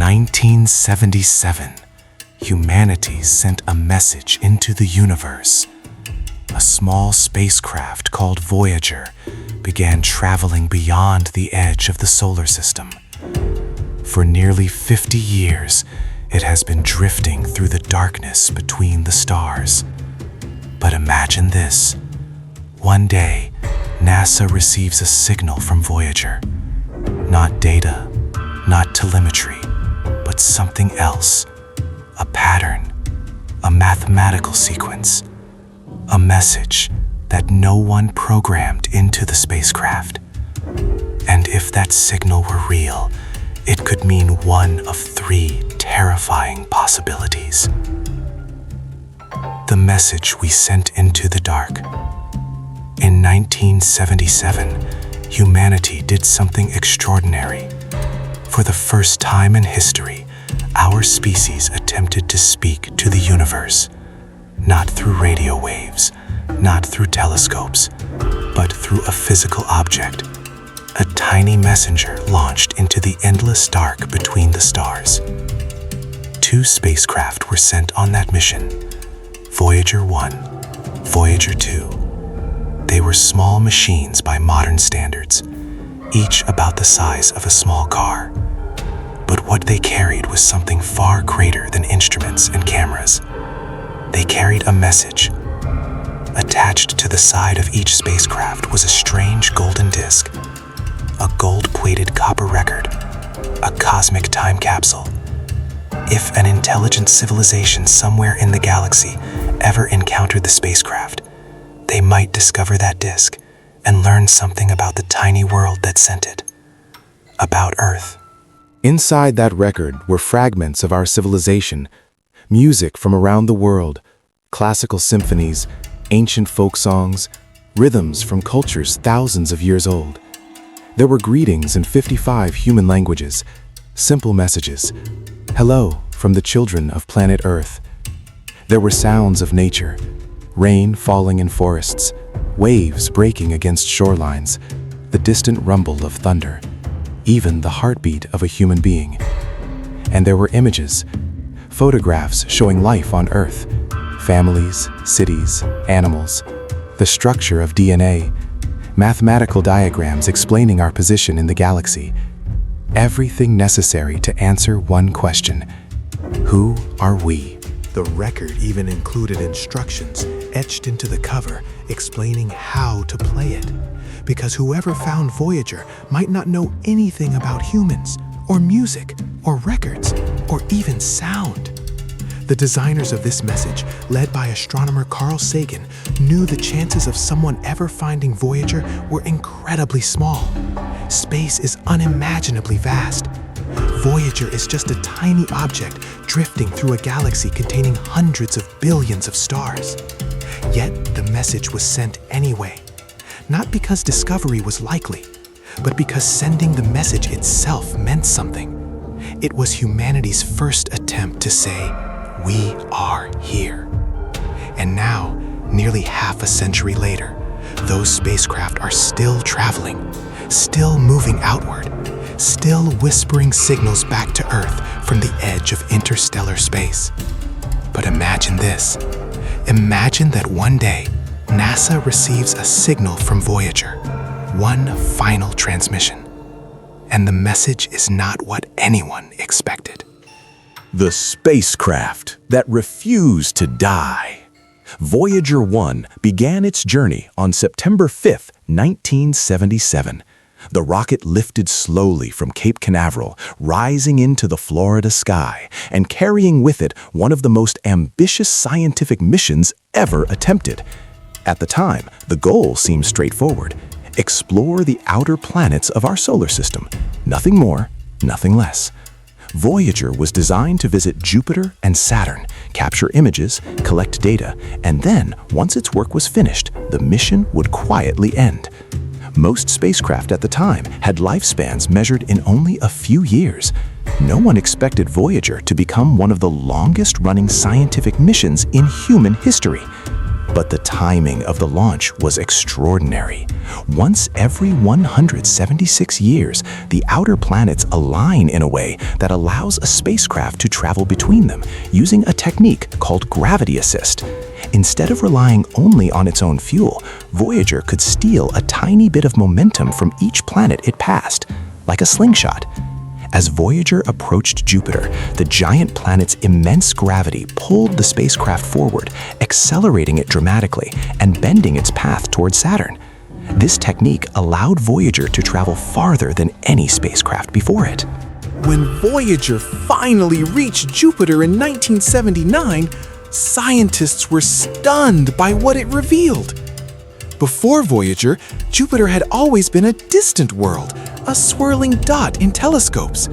1977, humanity sent a message into the universe. A small spacecraft called Voyager began traveling beyond the edge of the solar system. For nearly 50 years, it has been drifting through the darkness between the stars. But imagine this. One day, NASA receives a signal from Voyager. Not data, not telemetry, but something else. A pattern, a mathematical sequence, a message that no one programmed into the spacecraft. And if that signal were real, it could mean one of three terrifying possibilities. The message we sent into the dark. In 1977, humanity did something extraordinary. For the first time in history, our species attempted to speak to the universe, not through radio waves, not through telescopes, but through a physical object, a tiny messenger launched into the endless dark between the stars. 2 spacecraft were sent on that mission, Voyager 1, Voyager 2. They were small machines by modern standards, each about the size of a small car. But what they carried was something far greater than instruments and cameras. They carried a message. Attached to the side of each spacecraft was a strange golden disc, a gold-plated copper record, a cosmic time capsule. If an intelligent civilization somewhere in the galaxy ever encountered the spacecraft, they might discover that disc and learn something about the tiny world that sent it, about Earth. Inside that record were fragments of our civilization, music from around the world, classical symphonies, ancient folk songs, rhythms from cultures thousands of years old. There were greetings in 55 human languages, simple messages. Hello from the children of planet Earth. There were sounds of nature, rain falling in forests, waves breaking against shorelines, the distant rumble of thunder, even the heartbeat of a human being. And there were images, photographs showing life on Earth, families, cities, animals, the structure of DNA, mathematical diagrams explaining our position in the galaxy. Everything necessary to answer one question: who are we? The record even included instructions etched into the cover explaining how to play it, because whoever found Voyager might not know anything about humans, or music, or records, or even sound. The designers of this message, led by astronomer Carl Sagan, knew the chances of someone ever finding Voyager were incredibly small. Space is unimaginably vast. Voyager is just a tiny object drifting through a galaxy containing hundreds of billions of stars. Yet the message was sent anyway, not because discovery was likely, but because sending the message itself meant something. It was humanity's first attempt to say, "We are here." And now, nearly half a century later, those spacecraft are still traveling, still moving outward, still whispering signals back to Earth from the edge of interstellar space. But imagine this. Imagine that one day, NASA receives a signal from Voyager, one final transmission, and the message is not what anyone expected. The spacecraft that refused to die. Voyager 1 began its journey on September 5, 1977. The rocket lifted slowly from Cape Canaveral, rising into the Florida sky and carrying with it one of the most ambitious scientific missions ever attempted. At the time, the goal seemed straightforward: explore the outer planets of our solar system. Nothing more, nothing less. Voyager was designed to visit Jupiter and Saturn, capture images, collect data, and then, once its work was finished, the mission would quietly end. Most spacecraft at the time had lifespans measured in only a few years. No one expected Voyager to become one of the longest-running scientific missions in human history. But the timing of the launch was extraordinary. Once every 176 years, the outer planets align in a way that allows a spacecraft to travel between them using a technique called gravity assist. Instead of relying only on its own fuel, Voyager could steal a tiny bit of momentum from each planet it passed, like a slingshot. As Voyager approached Jupiter, the giant planet's immense gravity pulled the spacecraft forward, accelerating it dramatically and bending its path toward Saturn. This technique allowed Voyager to travel farther than any spacecraft before it. When Voyager finally reached Jupiter in 1979, scientists were stunned by what it revealed. Before Voyager, Jupiter had always been a distant world, a swirling dot in telescopes.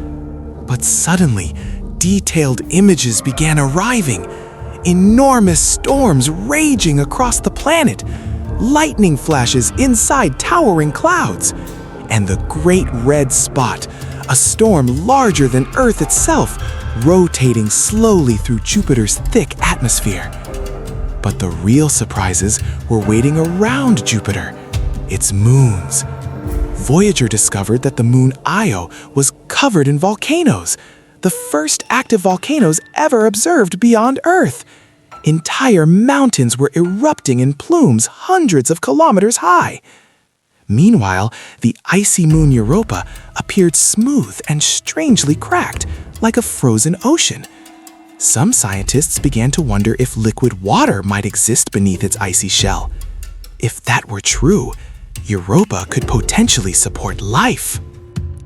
But suddenly, detailed images began arriving. Enormous storms raging across the planet, lightning flashes inside towering clouds, and the Great Red Spot, a storm larger than Earth itself, rotating slowly through Jupiter's thick atmosphere. But the real surprises were waiting around Jupiter, its moons. Voyager discovered that the moon Io was covered in volcanoes, the first active volcanoes ever observed beyond Earth. Entire mountains were erupting in plumes hundreds of kilometers high. Meanwhile, the icy moon Europa appeared smooth and strangely cracked, like a frozen ocean. Some scientists began to wonder if liquid water might exist beneath its icy shell. If that were true, Europa could potentially support life.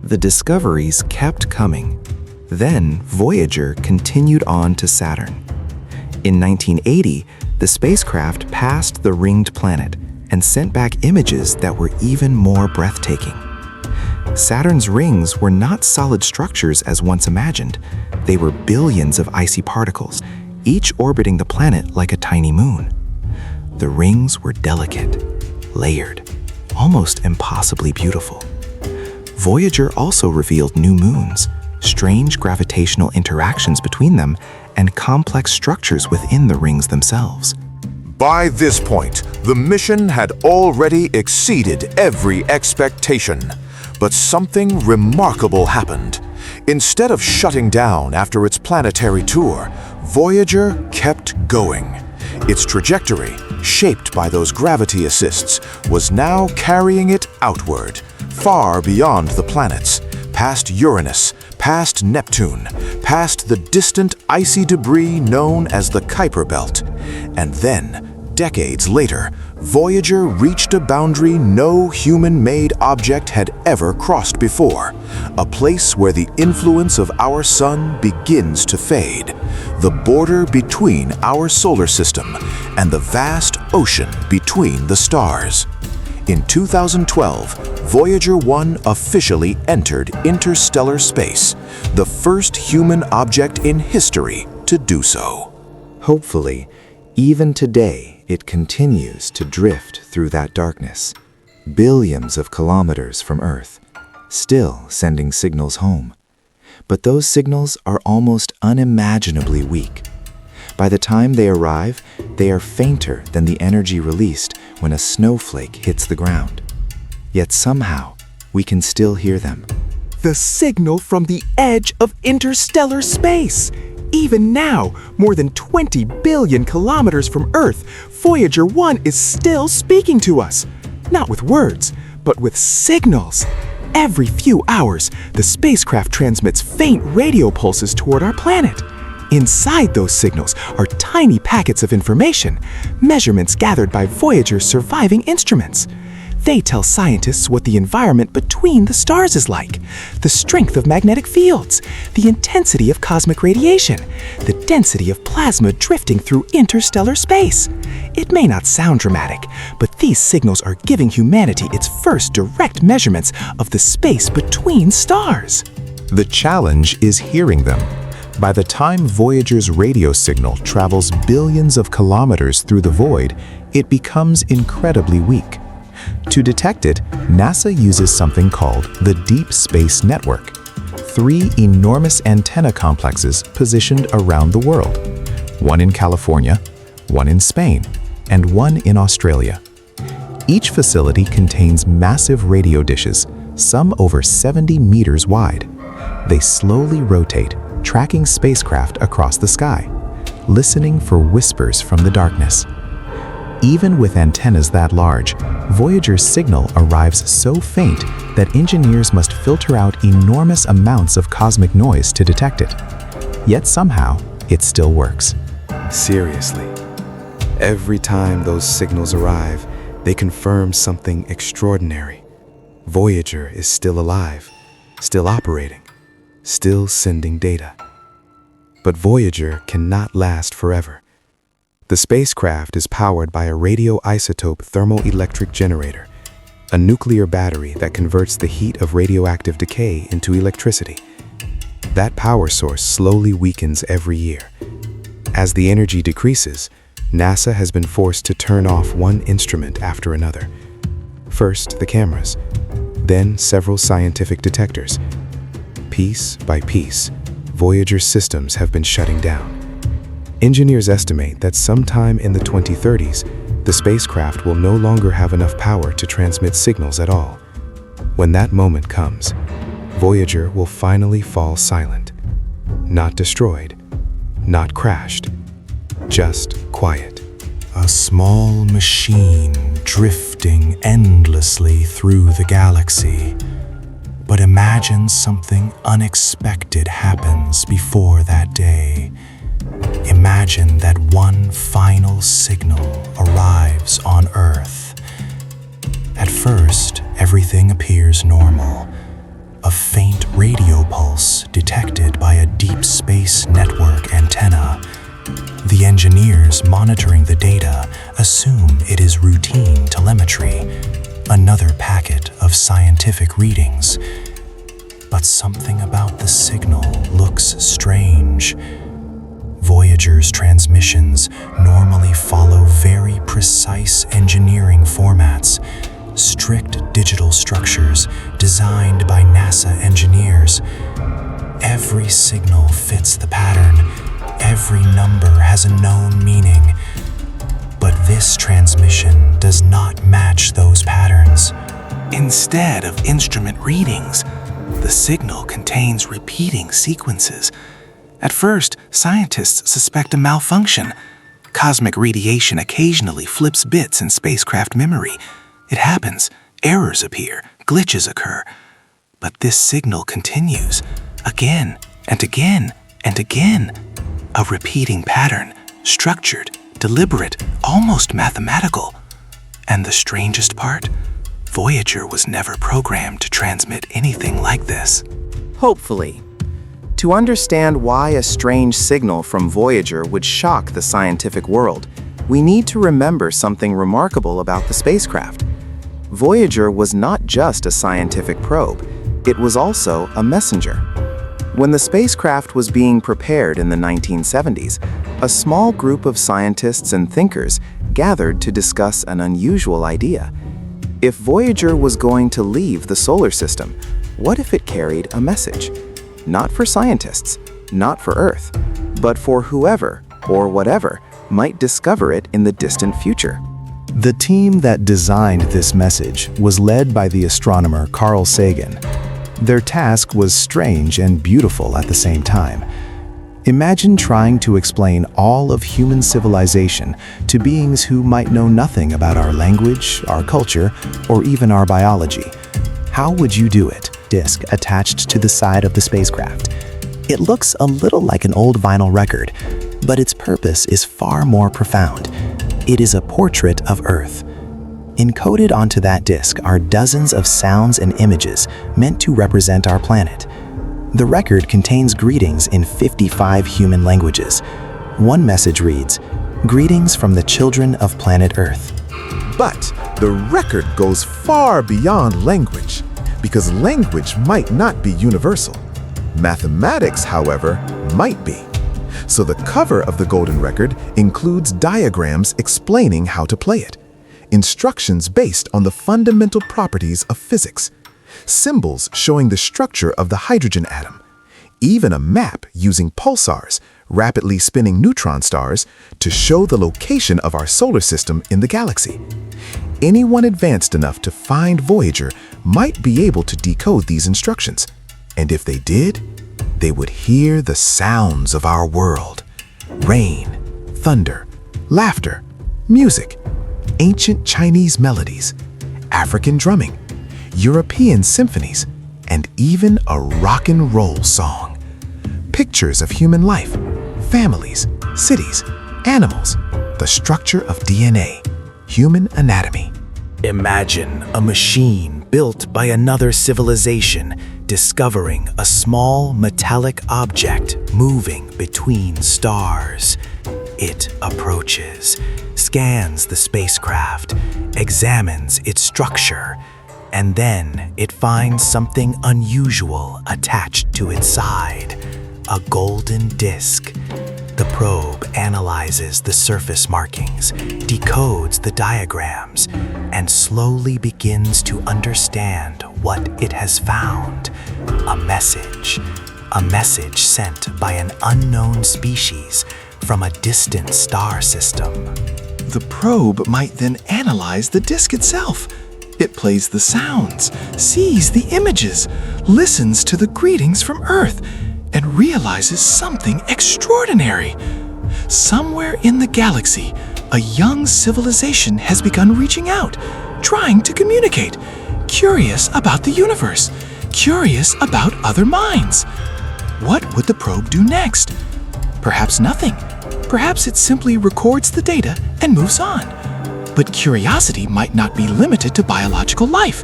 The discoveries kept coming. Then Voyager continued on to Saturn. In 1980, the spacecraft passed the ringed planet and sent back images that were even more breathtaking. Saturn's rings were not solid structures as once imagined. They were billions of icy particles, each orbiting the planet like a tiny moon. The rings were delicate, layered, almost impossibly beautiful. Voyager also revealed new moons, strange gravitational interactions between them, and complex structures within the rings themselves. By this point, the mission had already exceeded every expectation. But something remarkable happened. Instead of shutting down after its planetary tour, Voyager kept going. Its trajectory, shaped by those gravity assists, was now carrying it outward, far beyond the planets, past Uranus, past Neptune, past the distant icy debris known as the Kuiper Belt. And then, decades later, Voyager reached a boundary no human-made object had ever crossed before, a place where the influence of our sun begins to fade, the border between our solar system and the vast ocean between the stars. In 2012, Voyager 1 officially entered interstellar space, the first human object in history to do so. Hopefully, even today, it continues to drift through that darkness, billions of kilometers from Earth, still sending signals home. But those signals are almost unimaginably weak. By the time they arrive, they are fainter than the energy released when a snowflake hits the ground. Yet somehow, we can still hear them. The signal from the edge of interstellar space. Even now, more than 20 billion kilometers from Earth, Voyager 1 is still speaking to us. Not with words, but with signals. Every few hours, the spacecraft transmits faint radio pulses toward our planet. Inside those signals are tiny packets of information, measurements gathered by Voyager's surviving instruments. They tell scientists what the environment between the stars is like, the strength of magnetic fields, the intensity of cosmic radiation, the density of plasma drifting through interstellar space. It may not sound dramatic, but these signals are giving humanity its first direct measurements of the space between stars. The challenge is hearing them. By the time Voyager's radio signal travels billions of kilometers through the void, it becomes incredibly weak. To detect it, NASA uses something called the Deep Space Network, 3 enormous antenna complexes positioned around the world, one in California, one in Spain, and one in Australia. Each facility contains massive radio dishes, some over 70 meters wide. They slowly rotate, tracking spacecraft across the sky, listening for whispers from the darkness. Even with antennas that large, Voyager's signal arrives so faint that engineers must filter out enormous amounts of cosmic noise to detect it. Yet somehow, it still works. Seriously, every time those signals arrive, they confirm something extraordinary. Voyager is still alive, still operating, still sending data. But Voyager cannot last forever. The spacecraft is powered by a radioisotope thermoelectric generator, a nuclear battery that converts the heat of radioactive decay into electricity. That power source slowly weakens every year. As the energy decreases, NASA has been forced to turn off one instrument after another. First, the cameras, then several scientific detectors. Piece by piece, Voyager's systems have been shutting down. Engineers estimate that sometime in the 2030s, the spacecraft will no longer have enough power to transmit signals at all. When that moment comes, Voyager will finally fall silent. Not destroyed, not crashed, just quiet. A small machine drifting endlessly through the galaxy. But imagine something unexpected happens before that day. Imagine that one final signal arrives on Earth. At first, everything appears normal. A faint radio pulse detected by a deep space network antenna. The engineers monitoring the data assume it is routine telemetry, another packet of scientific readings. But something about the signal looks strange. Voyager's transmissions normally follow very precise engineering formats, strict digital structures designed by NASA engineers. Every signal fits the pattern. Every number has a known meaning. But this transmission does not match those patterns. Instead of instrument readings, the signal contains repeating sequences. At first, scientists suspect a malfunction. Cosmic radiation occasionally flips bits in spacecraft memory. It happens, errors appear, glitches occur. But this signal continues, again and again and again. A repeating pattern, structured, deliberate, almost mathematical. And the strangest part? Voyager was never programmed to transmit anything like this. Hopefully. To understand why a strange signal from Voyager would shock the scientific world, we need to remember something remarkable about the spacecraft. Voyager was not just a scientific probe, it was also a messenger. When the spacecraft was being prepared in the 1970s, a small group of scientists and thinkers gathered to discuss an unusual idea. If Voyager was going to leave the solar system, what if it carried a message? Not for scientists, not for Earth, but for whoever or whatever might discover it in the distant future. The team that designed this message was led by the astronomer Carl Sagan. Their task was strange and beautiful at the same time. Imagine trying to explain all of human civilization to beings who might know nothing about our language, our culture, or even our biology. How would you do it? Disc attached to the side of the spacecraft. It looks a little like an old vinyl record, but its purpose is far more profound. It is a portrait of Earth. Encoded onto that disc are dozens of sounds and images meant to represent our planet. The record contains greetings in 55 human languages. One message reads, "Greetings from the children of planet Earth." But the record goes far beyond language, because language might not be universal. Mathematics, however, might be. So the cover of the golden record includes diagrams explaining how to play it, instructions based on the fundamental properties of physics, symbols showing the structure of the hydrogen atom, even a map using pulsars, rapidly spinning neutron stars, to show the location of our solar system in the galaxy. Anyone advanced enough to find Voyager might be able to decode these instructions, and if they did, they would hear the sounds of our world: rain, thunder, laughter, music, ancient Chinese melodies, African drumming, European symphonies, and even a rock and roll song. Pictures of human life, families, cities, animals, the structure of DNA, human anatomy. Imagine a machine built by another civilization discovering a small metallic object moving between stars. It approaches, scans the spacecraft, examines its structure, and then it finds something unusual attached to its side, a golden disc. The probe analyzes the surface markings, decodes the diagrams, and slowly begins to understand what it has found. A message sent by an unknown species from a distant star system. The probe might then analyze the disk itself. It plays the sounds, sees the images, listens to the greetings from Earth, and realizes something extraordinary. Somewhere in the galaxy, a young civilization has begun reaching out, trying to communicate, curious about the universe, curious about other minds. What would the probe do next? Perhaps nothing. Perhaps it simply records the data and moves on. But curiosity might not be limited to biological life.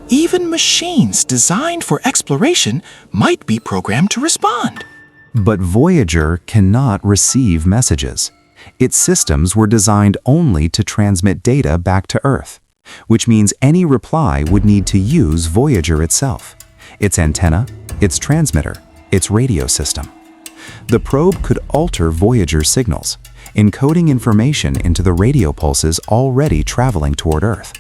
Even machines designed for exploration might be programmed to respond. But Voyager cannot receive messages. Its systems were designed only to transmit data back to Earth, which means any reply would need to use Voyager itself, its antenna, its transmitter, its radio system. The probe could alter Voyager's signals, encoding information into the radio pulses already traveling toward Earth.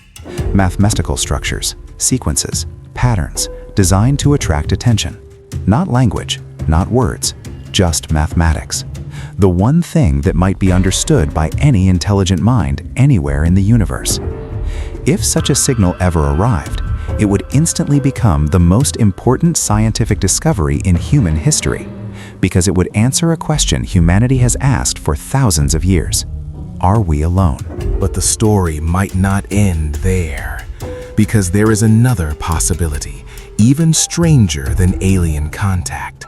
Mathematical structures, sequences, patterns designed to attract attention. Not language, not words, just mathematics. The one thing that might be understood by any intelligent mind anywhere in the universe. If such a signal ever arrived, it would instantly become the most important scientific discovery in human history, because it would answer a question humanity has asked for thousands of years. Are we alone? But the story might not end there, because there is another possibility, even stranger than alien contact.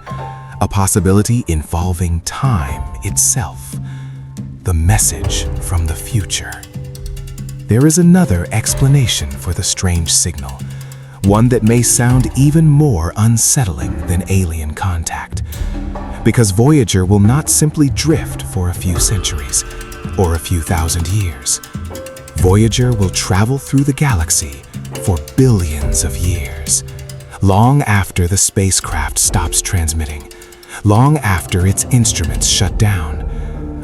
A possibility involving time itself. The message from the future. There is another explanation for the strange signal, one that may sound even more unsettling than alien contact. Because Voyager will not simply drift for a few centuries or a few thousand years. Voyager will travel through the galaxy for billions of years, long after the spacecraft stops transmitting, long after its instruments shut down,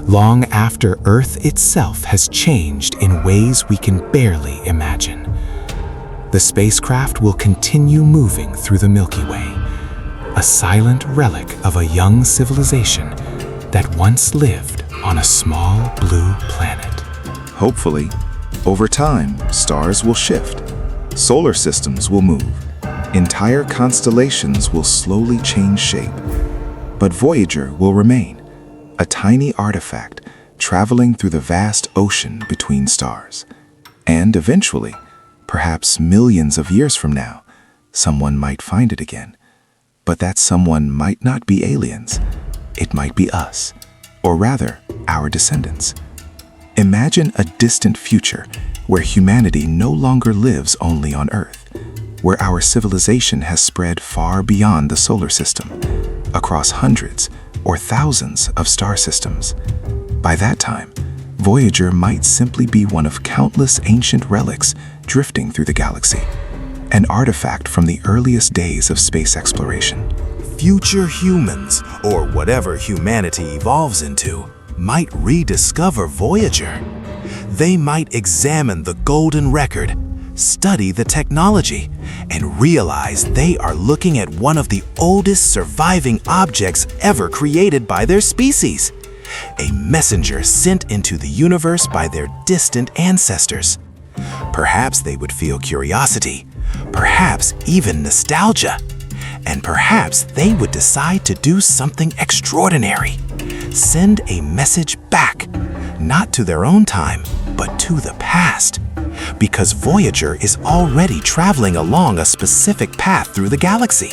long after Earth itself has changed in ways we can barely imagine. The spacecraft will continue moving through the Milky Way, a silent relic of a young civilization that once lived on a small blue planet. Hopefully, over time, stars will shift, solar systems will move, entire constellations will slowly change shape. But Voyager will remain, a tiny artifact traveling through the vast ocean between stars. And eventually, perhaps millions of years from now, someone might find it again. But that someone might not be aliens. It might be us, or rather, our descendants. Imagine a distant future where humanity no longer lives only on Earth, where our civilization has spread far beyond the solar system, across hundreds or thousands of star systems. By that time, Voyager might simply be one of countless ancient relics drifting through the galaxy, an artifact from the earliest days of space exploration. Future humans, or whatever humanity evolves into, might rediscover Voyager. They might examine the golden record, study the technology, and realize they are looking at one of the oldest surviving objects ever created by their species. A messenger sent into the universe by their distant ancestors. Perhaps they would feel curiosity, perhaps even nostalgia, and perhaps they would decide to do something extraordinary. Send a message back, not to their own time, but to the past. Because Voyager is already traveling along a specific path through the galaxy.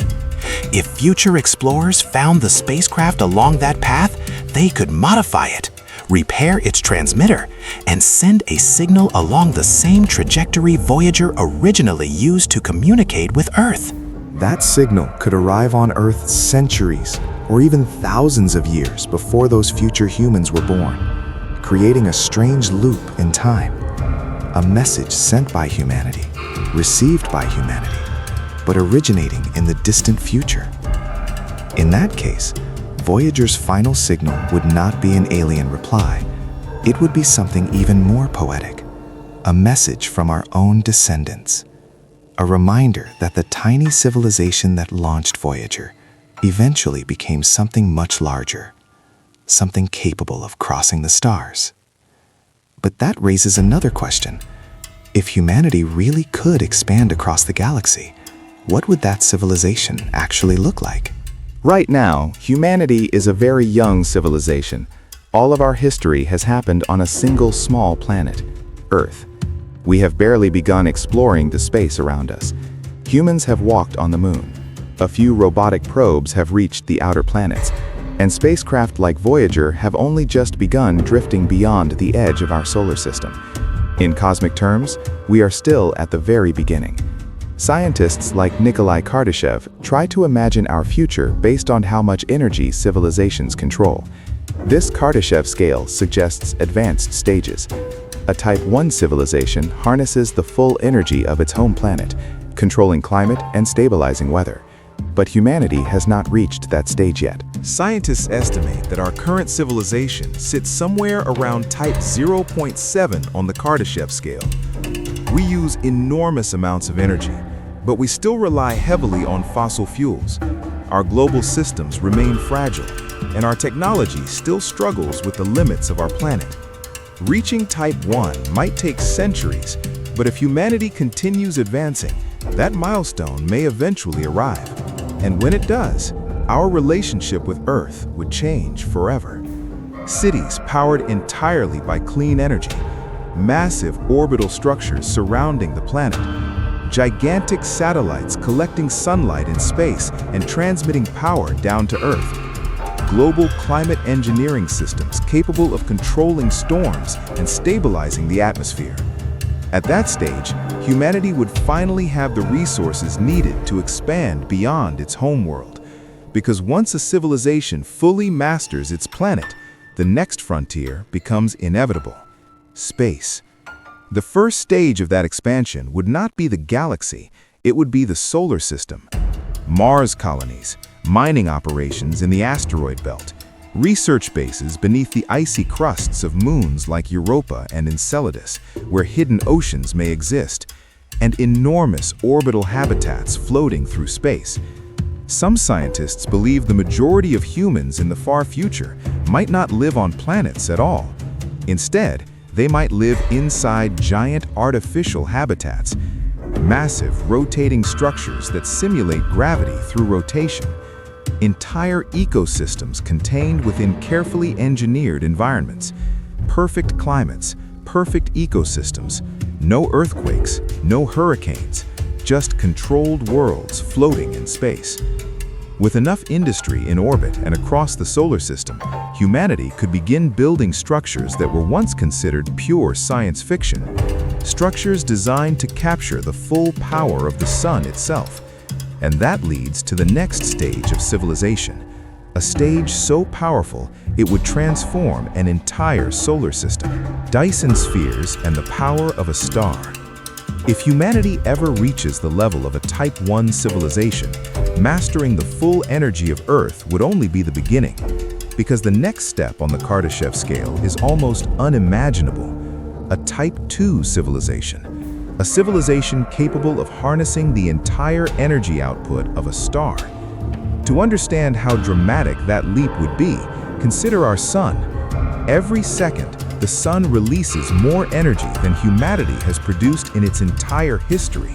If future explorers found the spacecraft along that path, they could modify it, repair its transmitter, and send a signal along the same trajectory Voyager originally used to communicate with Earth. That signal could arrive on Earth centuries or even thousands of years before those future humans were born, creating a strange loop in time. A message sent by humanity, received by humanity, but originating in the distant future. In that case, Voyager's final signal would not be an alien reply. It would be something even more poetic, a message from our own descendants. A reminder that the tiny civilization that launched Voyager eventually became something much larger, something capable of crossing the stars. But that raises another question. If humanity really could expand across the galaxy, what would that civilization actually look like? Right now, humanity is a very young civilization. All of our history has happened on a single small planet, Earth. We have barely begun exploring the space around us. Humans have walked on the moon. A few robotic probes have reached the outer planets, and spacecraft like Voyager have only just begun drifting beyond the edge of our solar system. In cosmic terms, we are still at the very beginning. Scientists like Nikolai Kardashev try to imagine our future based on how much energy civilizations control. This Kardashev scale suggests advanced stages. A Type 1 civilization harnesses the full energy of its home planet, controlling climate and stabilizing weather. But humanity has not reached that stage yet. Scientists estimate that our current civilization sits somewhere around Type 0.7 on the Kardashev scale. We use enormous amounts of energy, but we still rely heavily on fossil fuels. Our global systems remain fragile, and our technology still struggles with the limits of our planet. Reaching Type 1 might take centuries, but if humanity continues advancing, that milestone may eventually arrive. And when it does, our relationship with Earth would change forever. Cities powered entirely by clean energy, massive orbital structures surrounding the planet, gigantic satellites collecting sunlight in space and transmitting power down to Earth, global climate engineering systems capable of controlling storms and stabilizing the atmosphere. At that stage, humanity would finally have the resources needed to expand beyond its homeworld. Because once a civilization fully masters its planet, the next frontier becomes inevitable: space. The first stage of that expansion would not be the galaxy, it would be the solar system. Mars colonies, mining operations in the asteroid belt, research bases beneath the icy crusts of moons like Europa and Enceladus, where hidden oceans may exist, and enormous orbital habitats floating through space. Some scientists believe the majority of humans in the far future might not live on planets at all. Instead, they might live inside giant artificial habitats, massive rotating structures that simulate gravity through rotation. Entire ecosystems contained within carefully engineered environments. Perfect climates, perfect ecosystems, no earthquakes, no hurricanes, just controlled worlds floating in space. With enough industry in orbit and across the solar system, humanity could begin building structures that were once considered pure science fiction. Structures designed to capture the full power of the sun itself. And that leads to the next stage of civilization, a stage so powerful it would transform an entire solar system. Dyson spheres and the power of a star. If humanity ever reaches the level of a Type 1 civilization, mastering the full energy of Earth would only be the beginning, because the next step on the Kardashev scale is almost unimaginable: a Type 2 civilization. a civilization capable of harnessing the entire energy output of a star. To understand how dramatic that leap would be, consider our sun. Every second, the sun releases more energy than humanity has produced in its entire history.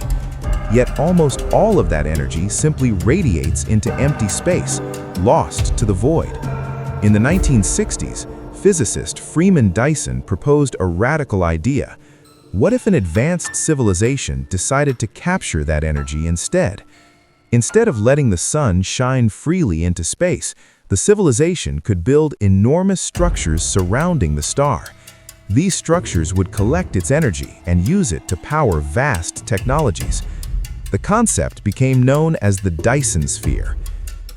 Yet almost all of that energy simply radiates into empty space, lost to the void. In the 1960s, physicist Freeman Dyson proposed a radical idea. What if an advanced civilization decided to capture that energy instead? Instead of letting the sun shine freely into space, the civilization could build enormous structures surrounding the star. These structures would collect its energy and use it to power vast technologies. The concept became known as the Dyson sphere.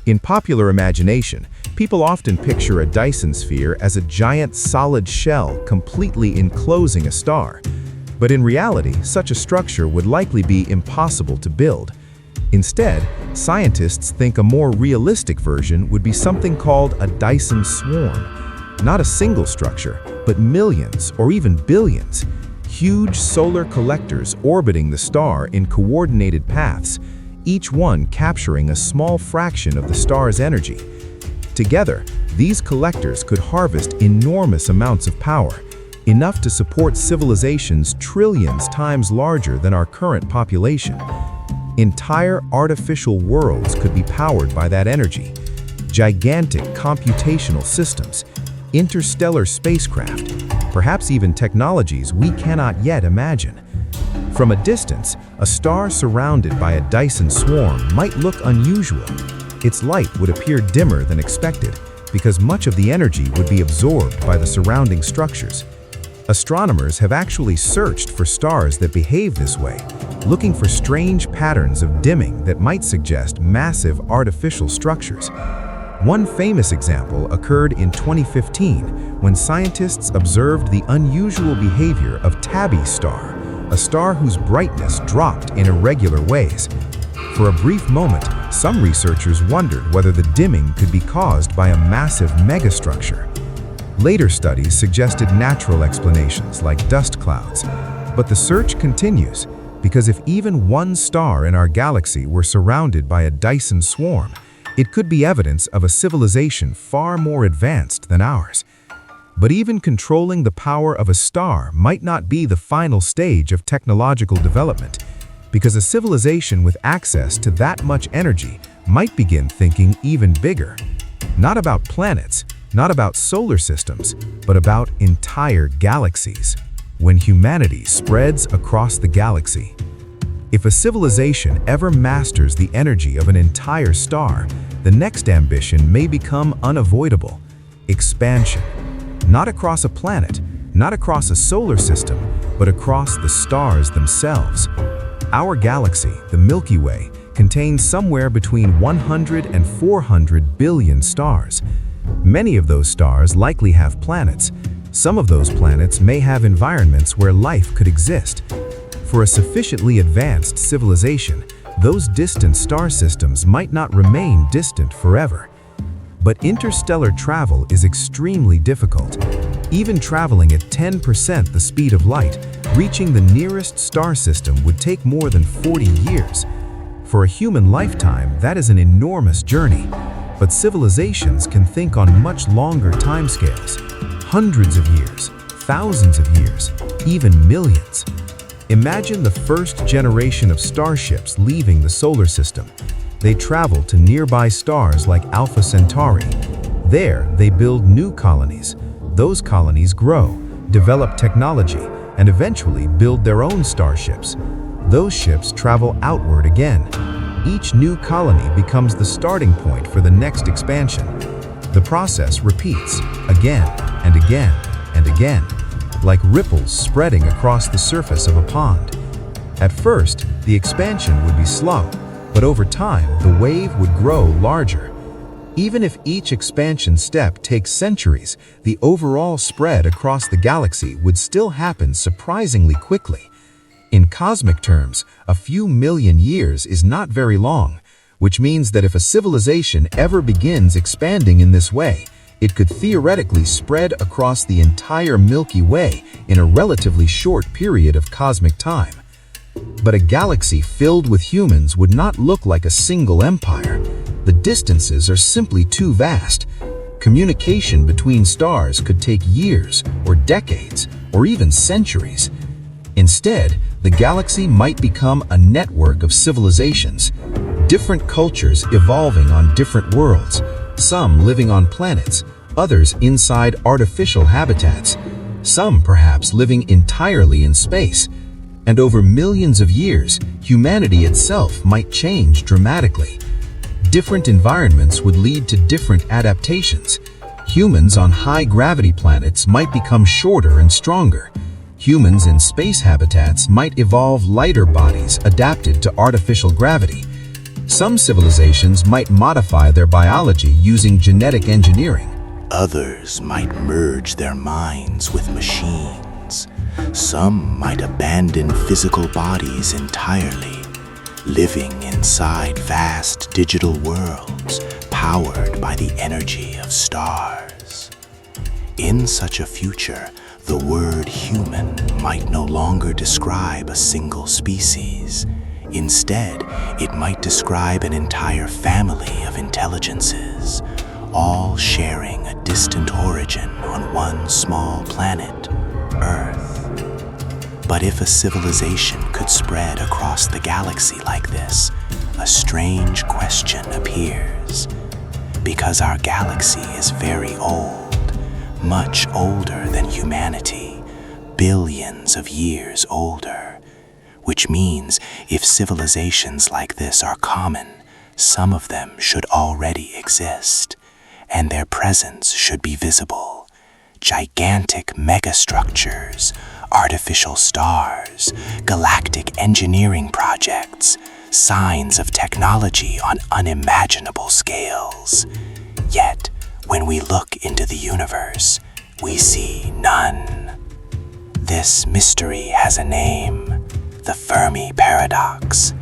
In popular imagination, people often picture a Dyson sphere as a giant solid shell completely enclosing a star. But in reality, such a structure would likely be impossible to build. Instead, scientists think a more realistic version would be something called a Dyson swarm. Not a single structure, but millions or even billions. Huge solar collectors orbiting the star in coordinated paths, each one capturing a small fraction of the star's energy. Together, these collectors could harvest enormous amounts of power, enough to support civilizations trillions times larger than our current population. Entire artificial worlds could be powered by that energy. Gigantic computational systems, interstellar spacecraft, perhaps even technologies we cannot yet imagine. From a distance, a star surrounded by a Dyson swarm might look unusual. Its light would appear dimmer than expected because much of the energy would be absorbed by the surrounding structures. Astronomers have actually searched for stars that behave this way, looking for strange patterns of dimming that might suggest massive artificial structures. One famous example occurred in 2015 when scientists observed the unusual behavior of Tabby's star, a star whose brightness dropped in irregular ways. For a brief moment, some researchers wondered whether the dimming could be caused by a massive megastructure. Later studies suggested natural explanations like dust clouds, but the search continues because if even one star in our galaxy were surrounded by a Dyson swarm, it could be evidence of a civilization far more advanced than ours. But even controlling the power of a star might not be the final stage of technological development, because a civilization with access to that much energy might begin thinking even bigger. Not about planets, not about solar systems, but about entire galaxies. When humanity spreads across the galaxy, if a civilization ever masters the energy of an entire star, the next ambition may become unavoidable: expansion. Not across a planet, not across a solar system, but across the stars themselves. Our galaxy, the Milky Way, contains somewhere between 100 and 400 billion stars. Many of those stars likely have planets. Some of those planets may have environments where life could exist. For a sufficiently advanced civilization, those distant star systems might not remain distant forever. But interstellar travel is extremely difficult. Even traveling at 10% the speed of light, reaching the nearest star system would take more than 40 years. For a human lifetime, that is an enormous journey. But civilizations can think on much longer timescales. Hundreds of years, thousands of years, even millions. Imagine the first generation of starships leaving the solar system. They travel to nearby stars like Alpha Centauri. There, they build new colonies. Those colonies grow, develop technology, and eventually build their own starships. Those ships travel outward again. Each new colony becomes the starting point for the next expansion. The process repeats again and again and again, like ripples spreading across the surface of a pond. At first, the expansion would be slow, but over time, the wave would grow larger. Even if each expansion step takes centuries, the overall spread across the galaxy would still happen surprisingly quickly. In cosmic terms, a few million years is not very long, which means that if a civilization ever begins expanding in this way, it could theoretically spread across the entire Milky Way in a relatively short period of cosmic time. But a galaxy filled with humans would not look like a single empire. The distances are simply too vast. Communication between stars could take years or decades or even centuries. Instead, the galaxy might become a network of civilizations, different cultures evolving on different worlds, some living on planets, others inside artificial habitats, some perhaps living entirely in space. And over millions of years, humanity itself might change dramatically. Different environments would lead to different adaptations. Humans on high-gravity planets might become shorter and stronger. Humans in space habitats might evolve lighter bodies adapted to artificial gravity. Some civilizations might modify their biology using genetic engineering. Others might merge their minds with machines. Some might abandon physical bodies entirely, living inside vast digital worlds powered by the energy of stars. In such a future, the word human might no longer describe a single species. Instead, it might describe an entire family of intelligences, all sharing a distant origin on one small planet, Earth. But if a civilization could spread across the galaxy like this, a strange question appears. Because our galaxy is very old, much older than humanity, billions of years older, which means if civilizations like this are common, some of them should already exist, and their presence should be visible. Gigantic megastructures, artificial stars, galactic engineering projects, signs of technology on unimaginable scales. Yet, when we look into the universe, we see none. This mystery has a name, the Fermi paradox,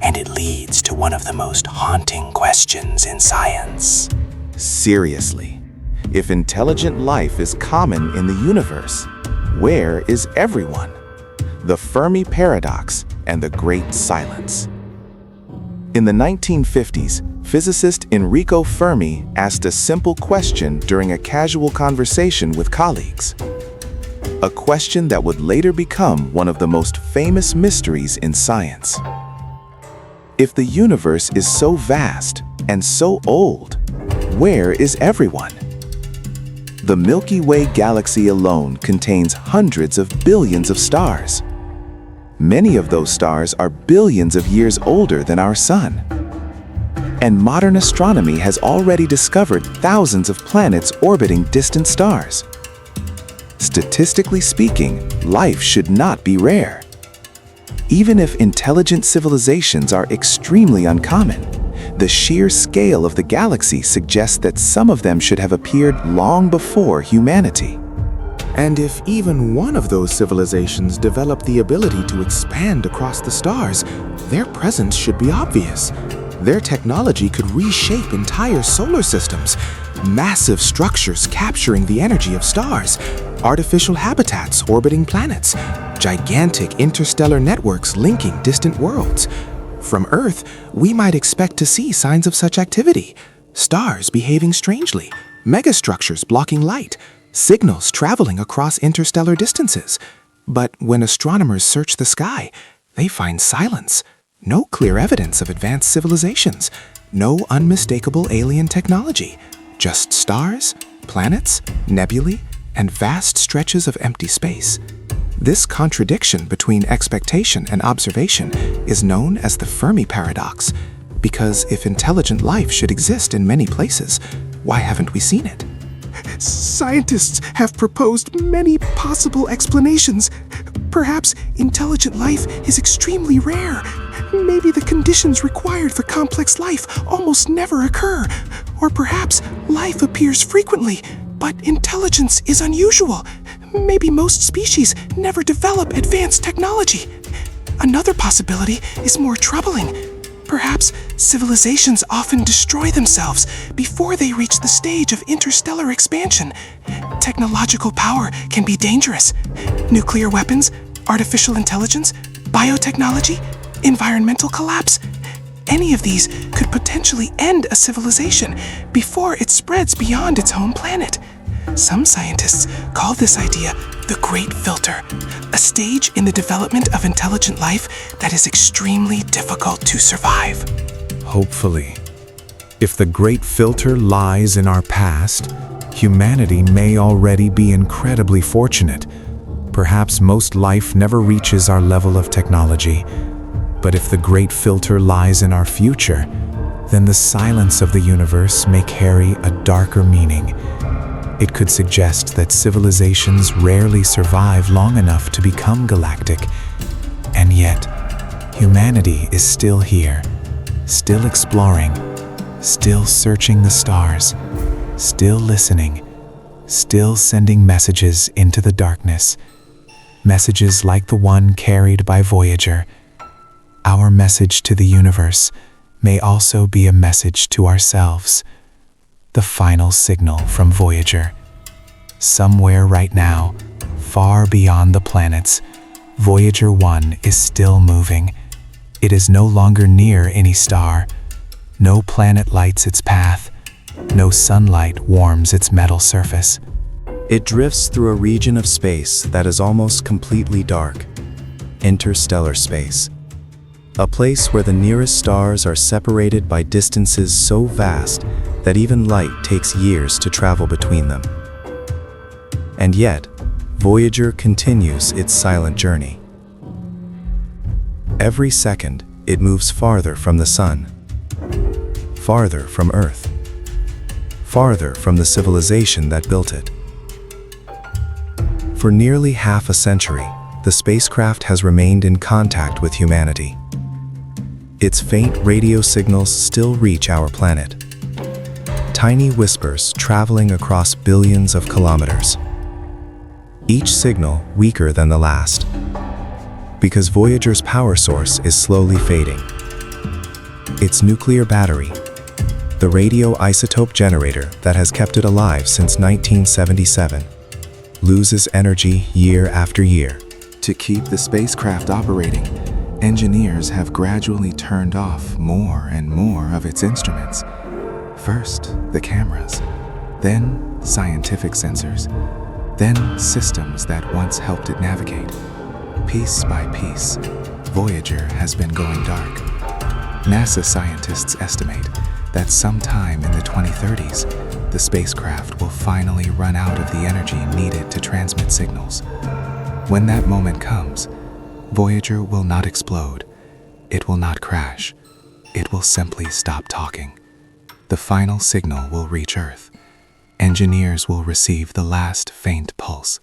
and it leads to one of the most haunting questions in science. Seriously, if intelligent life is common in the universe, where is everyone? The Fermi paradox and the Great Silence. In the 1950s, physicist Enrico Fermi asked a simple question during a casual conversation with colleagues. A question that would later become one of the most famous mysteries in science. If the universe is so vast and so old, where is everyone? The Milky Way galaxy alone contains hundreds of billions of stars. Many of those stars are billions of years older than our sun. And modern astronomy has already discovered thousands of planets orbiting distant stars. Statistically speaking, life should not be rare. Even if intelligent civilizations are extremely uncommon, the sheer scale of the galaxy suggests that some of them should have appeared long before humanity. And if even one of those civilizations developed the ability to expand across the stars, their presence should be obvious. Their technology could reshape entire solar systems, massive structures capturing the energy of stars, artificial habitats orbiting planets, gigantic interstellar networks linking distant worlds. From Earth, we might expect to see signs of such activity. Stars behaving strangely, megastructures blocking light, signals traveling across interstellar distances. But when astronomers search the sky, they find silence. No clear evidence of advanced civilizations. No unmistakable alien technology. Just stars, planets, nebulae, and vast stretches of empty space. This contradiction between expectation and observation is known as the Fermi paradox, because if intelligent life should exist in many places, why haven't we seen it? Scientists have proposed many possible explanations. Perhaps intelligent life is extremely rare. Maybe the conditions required for complex life almost never occur. Or perhaps life appears frequently, but intelligence is unusual. Maybe most species never develop advanced technology. Another possibility is more troubling. Perhaps civilizations often destroy themselves before they reach the stage of interstellar expansion. Technological power can be dangerous. Nuclear weapons, artificial intelligence, biotechnology, environmental collapse. Any of these could potentially end a civilization before it spreads beyond its home planet. Some scientists call this idea the Great Filter, a stage in the development of intelligent life that is extremely difficult to survive. Hopefully, if the Great Filter lies in our past, humanity may already be incredibly fortunate. Perhaps most life never reaches our level of technology. But if the Great Filter lies in our future, then the silence of the universe may carry a darker meaning. It could suggest that civilizations rarely survive long enough to become galactic. And yet, humanity is still here, still exploring, still searching the stars, still listening, still sending messages into the darkness. Messages like the one carried by Voyager. Our message to the universe may also be a message to ourselves. The final signal from Voyager. Somewhere right now, far beyond the planets, Voyager 1 is still moving. It is no longer near any star. No planet lights its path. No sunlight warms its metal surface. It drifts through a region of space that is almost completely dark. Interstellar space. A place where the nearest stars are separated by distances so vast that even light takes years to travel between them. And yet, Voyager continues its silent journey. Every second, it moves farther from the Sun, farther from Earth, farther from the civilization that built it. For nearly half a century, the spacecraft has remained in contact with humanity. Its faint radio signals still reach our planet. Tiny whispers traveling across billions of kilometers. Each signal weaker than the last, because Voyager's power source is slowly fading. Its nuclear battery, the radioisotope generator that has kept it alive since 1977, loses energy year after year. To keep the spacecraft operating, engineers have gradually turned off more and more of its instruments. First, the cameras, then scientific sensors, then systems that once helped it navigate. Piece by piece, Voyager has been going dark. NASA scientists estimate that sometime in the 2030s, the spacecraft will finally run out of the energy needed to transmit signals. When that moment comes, Voyager will not explode. It will not crash. It will simply stop talking. The final signal will reach Earth. Engineers will receive the last faint pulse.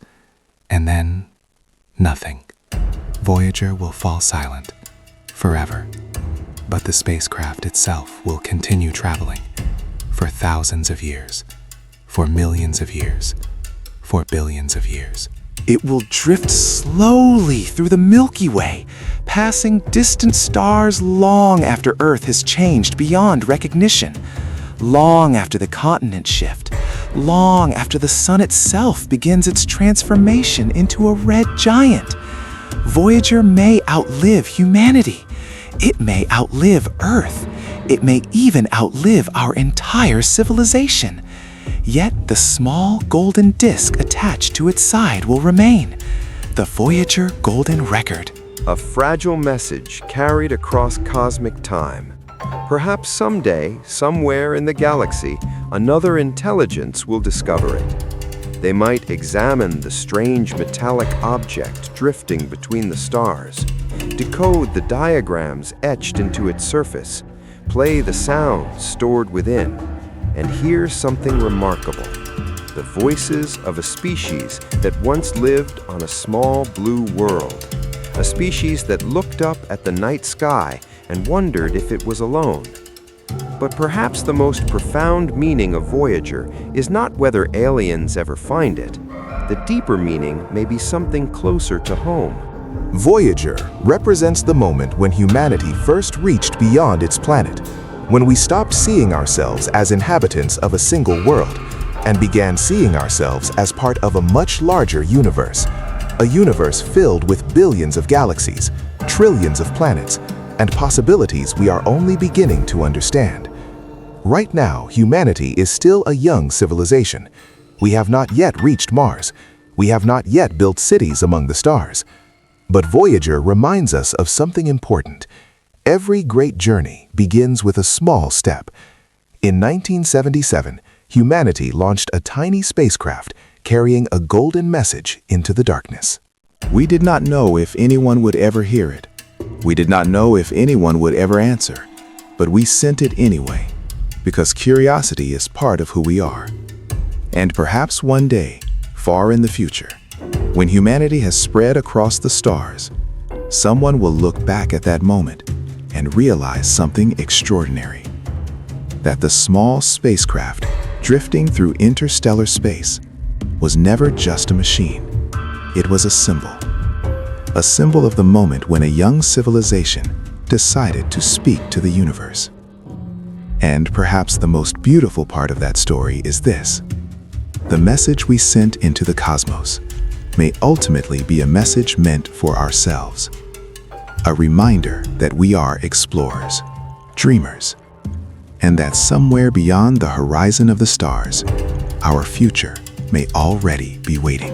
And then, nothing. Voyager will fall silent, forever. But the spacecraft itself will continue traveling, for thousands of years, for millions of years, for billions of years. It will drift slowly through the Milky Way, passing distant stars long after Earth has changed beyond recognition, long after the continents shift, long after the sun itself begins its transformation into a red giant. Voyager may outlive humanity. It may outlive Earth. It may even outlive our entire civilization. Yet the small golden disk attached to its side will remain, the Voyager Golden Record. A fragile message carried across cosmic time. Perhaps someday, somewhere in the galaxy, another intelligence will discover it. They might examine the strange metallic object drifting between the stars, decode the diagrams etched into its surface, play the sounds stored within, and hear something remarkable: the voices of a species that once lived on a small blue world, a species that looked up at the night sky and wondered if it was alone. But perhaps the most profound meaning of Voyager is not whether aliens ever find it. The deeper meaning may be something closer to home. Voyager represents the moment when humanity first reached beyond its planet, when we stopped seeing ourselves as inhabitants of a single world and began seeing ourselves as part of a much larger universe, a universe filled with billions of galaxies, trillions of planets, and possibilities we are only beginning to understand. Right now, humanity is still a young civilization. We have not yet reached Mars. We have not yet built cities among the stars. But Voyager reminds us of something important. Every great journey begins with a small step. In 1977, humanity launched a tiny spacecraft carrying a golden message into the darkness. We did not know if anyone would ever hear it. We did not know if anyone would ever answer, but we sent it anyway, because curiosity is part of who we are. And perhaps one day, far in the future, when humanity has spread across the stars, someone will look back at that moment and realize something extraordinary. That the small spacecraft drifting interstellar interstellar space was never just a machine. It was a symbol of the moment when a young civilization decided to speak to the universe. And perhaps the most beautiful part of that story is this: the message we sent into the cosmos may ultimately be a message meant for ourselves. A reminder that we are explorers, dreamers, and that somewhere beyond the horizon of the stars, our future may already be waiting.